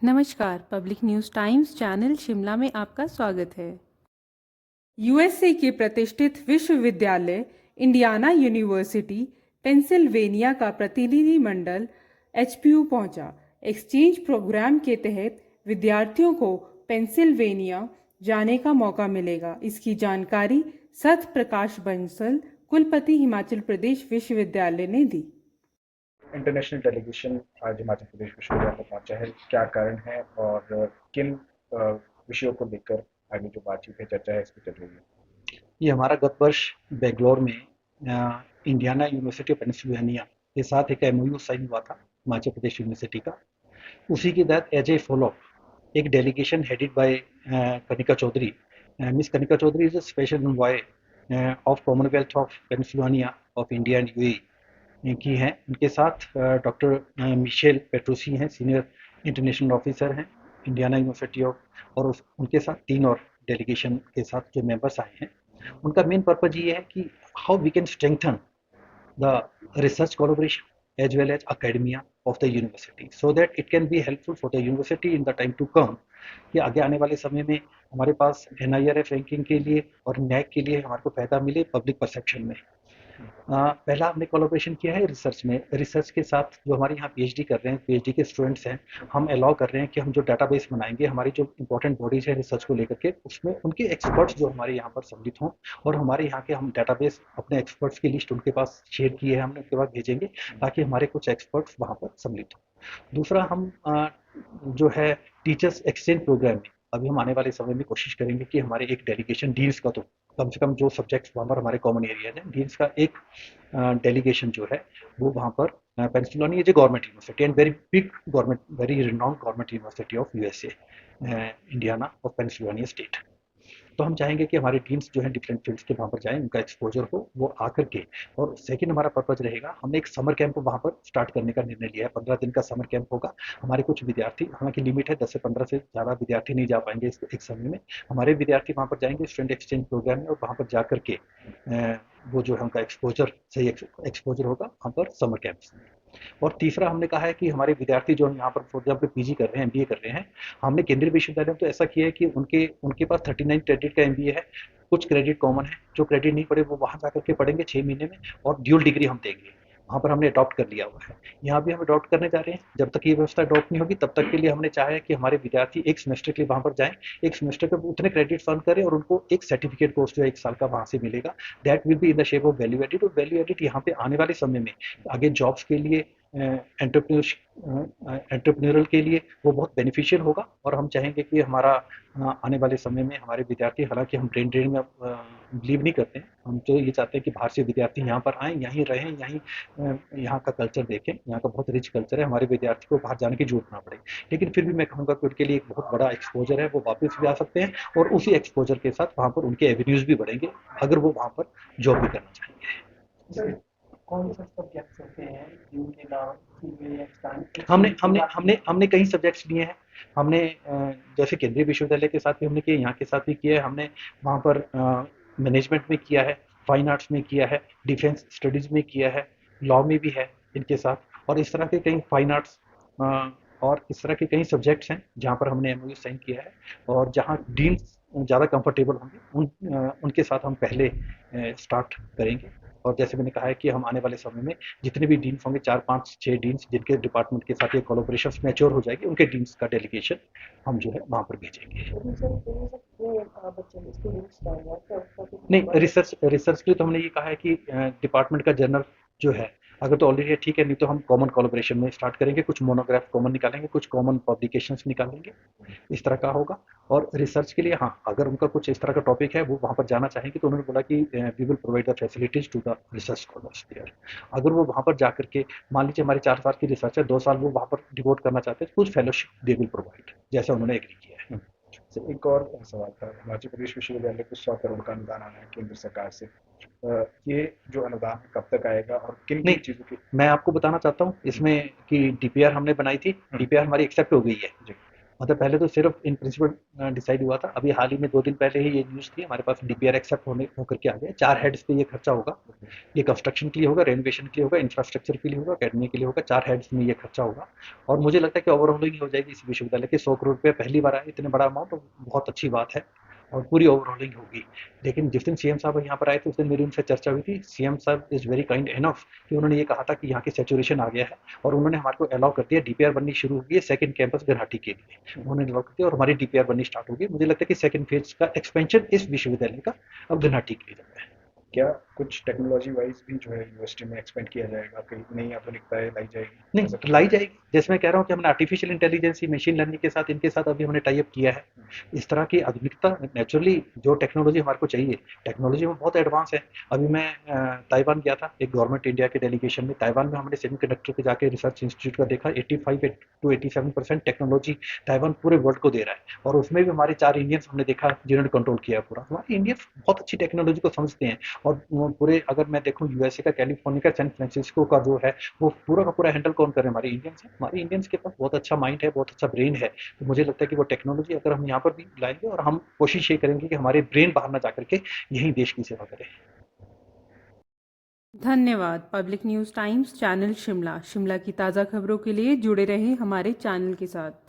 नमस्कार, public news times channel Shimla में आपका स्वागत है। यूएसए के प्रतिष्ठित विश्वविद्यालय इंडियाना यूनिवर्सिटी पेंसिल्वेनिया का प्रतिनिधिमंडल एचपीयू पहुंचा। एक्सचेंज प्रोग्राम के तहत विद्यार्थियों को पेंसिल्वेनिया जाने का मौका मिलेगा। इसकी जानकारी सत प्रकाश बंसल, कुलपति हिमाचल प्रदेश विश्वविद्यालय ने दी। इंटरनेशनल डेलीगेशन आज हिमाचल प्रदेश विश्वविद्यालय पहुंचा है। क्या कारण है और किन विषयों को लेकर आगे जो बातचीत है, चर्चा है, इस पर चल रही है? ये हमारा गत वर्ष बेंगलोर में इंडियाना यूनिवर्सिटी ऑफ पेंसिल्वेनिया के साथ एक एमओयू साइन हुआ था हिमाचल प्रदेश यूनिवर्सिटी का। उसी के तहत एज ए फॉलो एक delegation headed by Kanika Chaudhary. Miss Kanika Chaudhary is a special envoy of commonwealth of Pennsylvania of India and UAE की हैं। उनके साथ डॉक्टर मिशेल पेट्रोसी हैं, सीनियर इंटरनेशनल ऑफिसर हैं इंडियाना यूनिवर्सिटी ऑफ, और उनके साथ 3 और डेलीगेशन के साथ जो मेंबर्स आए हैं। उनका मेन पर्पज ये है कि how we can strengthen the research collaboration as well as academia of the university so that it can be helpful for the university in the time to come कि आगे आने वाले समय में हमारे पास NIRF रैंकिंग के लिए और नैक के लिए हमारे को फायदा मिले पब्लिक परसेप्शन में। पहला हमने कोलैबोरेशन किया है रिसर्च में। रिसर्च के साथ जो हमारे यहाँ पीएचडी कर रहे हैं, पीएचडी के स्टूडेंट्स हैं, हम अलाउ कर रहे हैं कि हम जो डाटाबेस बनाएंगे हमारी जो इंपॉर्टेंट बॉडीज है रिसर्च को लेकर के, उसमें उनके एक्सपर्ट्स जो हमारे यहाँ पर सम्मिलित हों, और हमारे यहाँ के हम डाटाबेस अपने एक्सपर्ट्स की लिस्ट उनके पास शेयर किए हैं हमने, उसके बाद भेजेंगे ताकि हमारे कुछ एक्सपर्ट्स वहाँ पर सम्मिलित हों। दूसरा, हम जो है टीचर्स एक्सचेंज प्रोग्राम में अभी हम आने वाले समय में कोशिश करेंगे कि हमारे एक डेलीगेशन डीन्स का, तो कम से कम जो सब्जेक्ट्स वहाँ पर हमारे कॉमन एरियाज हैं, डीन्स का एक डेलीगेशन जो है वो वहाँ पर Pennsylvania is a government university and very big government, very renowned government university of USA, Indiana of Pennsylvania state. तो हम चाहेंगे कि हमारे टीम्स जो है डिफरेंट फील्ड्स के वहाँ पर जाएं, उनका एक्सपोजर हो वो आकर के। और सेकंड हमारा पर्पज रहेगा, हमने एक समर कैंप वहाँ पर स्टार्ट करने का निर्णय लिया है। 15 दिन का समर कैंप होगा। हमारे कुछ विद्यार्थी, हालांकि लिमिट है 10 से 15 से ज़्यादा विद्यार्थी नहीं जा पाएंगे इस एक समय में। हमारे विद्यार्थी वहाँ पर जाएंगे स्टूडेंट एक्सचेंज प्रोग्राम में, और वहाँ पर जा करके वो जो है उनका एक्सपोजर, सही एक्सपोजर होगा वहाँ पर समर कैंप्स में। और तीसरा हमने कहा है कि हमारे विद्यार्थी जो यहाँ पर फॉर एग्जाम्पल पीजी कर रहे हैं, एमबीए कर रहे हैं, हमने केंद्रीय विश्वविद्यालय में तो ऐसा किया है कि उनके उनके पास 39 क्रेडिट का एमबीए है। कुछ क्रेडिट कॉमन है, जो क्रेडिट नहीं पड़े वो वहाँ जाकर के पढ़ेंगे 6 महीने में, और ड्यूल डिग्री हम देंगे। वहाँ पर हमने अडॉप्ट कर लिया हुआ है। यहाँ भी हम अडॉप्ट करने जा रहे हैं। जब तक ये व्यवस्था अडॉप्ट नहीं होगी तब तक के लिए हमने चाहा है कि हमारे विद्यार्थी एक सेमेस्टर के लिए वहाँ पर जाएं, एक सेमेस्टर के उतने क्रेडिट अर्न करें, और उनको एक सर्टिफिकेट कोर्स जो है 1 साल का वहाँ से मिलेगा। That will be in the shape of value added. और वैल्यू एडिड यहाँ पे आने वाले समय में आगे जॉब्स के लिए, एंटरप्रेन्योरल के लिए वो बहुत बेनिफिशियल होगा। और हम चाहेंगे कि हमारा आने वाले समय में हमारे विद्यार्थी, हालांकि हम ब्रेन ड्रेन में बिलीव नहीं करते हैं, हम तो ये चाहते हैं कि बाहर से विद्यार्थी यहाँ पर आएँ, यहीं रहें, यहीं यहाँ का कल्चर देखें। यहाँ का बहुत रिच कल्चर है, हमारे विद्यार्थी को बाहर जाने की जरूरत ना पड़े। लेकिन फिर भी मैं कहूँगा कि उनके लिए एक बहुत बड़ा एक्सपोजर है, वो वापस भी आ सकते हैं, और उसी एक्सपोजर के साथ वहाँ पर उनके एवेन्यूज भी बढ़ेंगे अगर वो वहाँ पर जॉब भी करना चाहेंगे। कौन से सब्जेक्ट्स होते हैं जिनके नाम हमने कई सब्जेक्ट्स लिए हैं। हमने जैसे केंद्रीय विश्वविद्यालय के साथ भी हमने किया, यहाँ के साथ भी किया है। हमने वहाँ पर मैनेजमेंट में किया है, फाइन आर्ट्स में किया है, डिफेंस स्टडीज में किया है, लॉ में भी है इनके साथ। और इस तरह के कई फाइन आर्ट्स और इस तरह के कई सब्जेक्ट्स हैं जहाँ पर हमने एमओयू साइन किया है, और जहाँ डीन्स ज़्यादा कंफर्टेबल होंगे उनके साथ हम पहले स्टार्ट करेंगे। और जैसे मैंने कहा है कि हम आने वाले समय में जितने भी डीन्स होंगे, 4, 5, 6 डीन्स जिनके डिपार्टमेंट के साथ ये कोलैबोरेशन मैच्योर हो जाएगी, उनके डीन्स का डेलीगेशन हम जो है वहाँ पर भेजेंगे। नहीं, रिसर्च के लिए तो हमने ये कहा है कि डिपार्टमेंट का जर्नल जो है, अगर तो ऑलरेडी है ठीक है, नहीं तो हम कॉमन कोलैबोरेशन में स्टार्ट करेंगे। कुछ मोनोग्राफ कॉमन निकालेंगे, कुछ कॉमन पब्लिकेशंस निकालेंगे, इस तरह का होगा। और रिसर्च के लिए हाँ, अगर उनका कुछ इस तरह का टॉपिक है वो वहाँ पर जाना चाहेंगे, तो उन्होंने बोला कि we will provide the facilities to the research scholars there. अगर वो वहाँ पर जा करके, मान लीजिए हमारे 4 साल की रिसर्च है, 2 साल वो वहाँ पर डिवोट करना चाहते हैं, कुछ फेलोशिप दे विल प्रोवाइड, जैसा उन्होंने एग्री किया है। एक और सवाल था, हिमाचल प्रदेश विश्वविद्यालय को 100 करोड़ का अनुदान आना है केंद्र सरकार से। ये जो अनुदान कब तक आएगा और किन नहीं, चीज़ों की? मैं आपको बताना चाहता हूँ इसमें कि डीपीआर हमने बनाई थी, डीपीआर हमारी एक्सेप्ट हो गई है। मतलब पहले तो सिर्फ इन प्रिंसिपल डिसाइड हुआ था, अभी हाल ही में 2 दिन पहले ही ये न्यूज़ थी हमारे पास, डीपीआर एक्सेप्ट होने होकर के आ गया। 4 हेड्स पे ये खर्चा होगा। ये कंस्ट्रक्शन के लिए होगा, रेनोवेशन के लिए होगा, इंफ्रास्ट्रक्चर के लिए होगा, अकेडमी के लिए होगा। 4 हेड्स में ये खर्चा होगा। और मुझे लगता है कि ओवरऑलिंग हो जाएगी इस विश्वविद्यालय के। 100 करोड़ रुपये पहली बार आए, इतने बड़ा अमाउंट, तो बहुत अच्छी बात है। और पूरी ओवरऑलिंग होगी। लेकिन जिस दिन सीएम साहब यहाँ पर आए थे, उस दिन मेरी उनसे चर्चा हुई थी। सीएम साहब इज़ वेरी काइंड इनफ कि उन्होंने ये कहा था कि यहाँ की सैचुरेशन आ गया है, और उन्होंने हमारे को अलाउ कर दिया, डीपीआर बननी शुरू हो गई है सेकंड कैंपस गुवाहाटी के लिए। उन्होंने अलाउ कर दिया और हमारी डीपीआर बननी स्टार्ट हो गई। मुझे लगता है कि सेकंड फेज का एक्सपेंशन इस विश्वविद्यालय का अब गुवाहाटी के लिए जा रहा है। क्या कुछ टेक्नोलॉजी वाइज भी जो है यूनिवर्सिटी में एक्सपेंड किया जाएगा, कई नई आधुनिकताएं लाई जाएगी, ऐसा नहीं, कुछ लाई है? जाएगी। जैसे मैं कह रहा हूँ कि हमने आर्टिफिशियल इंटेलिजेंस, मशीन लर्निंग के साथ, इनके साथ अभी हमने टाई अप किया है। इस तरह की आधुनिकता, नेचुरली जो टेक्नोलॉजी हमारे को चाहिए, टेक्नोलॉजी में बहुत एडवांस है। अभी मैं ताइवान गया था एक गवर्नमेंट इंडिया के डेलीगेशन में। ताइवान में हमने सेमीकंडक्टर पे जाके रिसर्च इंस्टीट्यूट का देखा, 85 टू 87% टेक्नोलॉजी ताइवान पूरे वर्ल्ड को दे रहा है। और उसमें भी हमारे 4 इंडियंस हमने देखा जिन्होंने कंट्रोल किया पूरा। हमारे इंडियंस बहुत अच्छी टेक्नोलॉजी को समझते हैं। और वो पूरे, अगर मैं देखूँ यूएसए का, कैलिफोर्निया का, सैन फ्रांसिस्को का जो है, वो पूरा का पूरा हैंडल कौन कर रहे हैं? हमारे इंडियंस हैं। हमारे इंडियंस के पास बहुत अच्छा माइंड है, बहुत अच्छा ब्रेन है। तो मुझे लगता है कि वो टेक्नोलॉजी अगर हम यहाँ पर भी लाएंगे, और हम कोशिश ये करेंगे कि हमारे ब्रेन बाहर ना जाकर के यहीं देश की सेवा करें। धन्यवाद। Public news times channel Shimla की ताज़ा खबरों के लिए जुड़े रहें हमारे चैनल के साथ।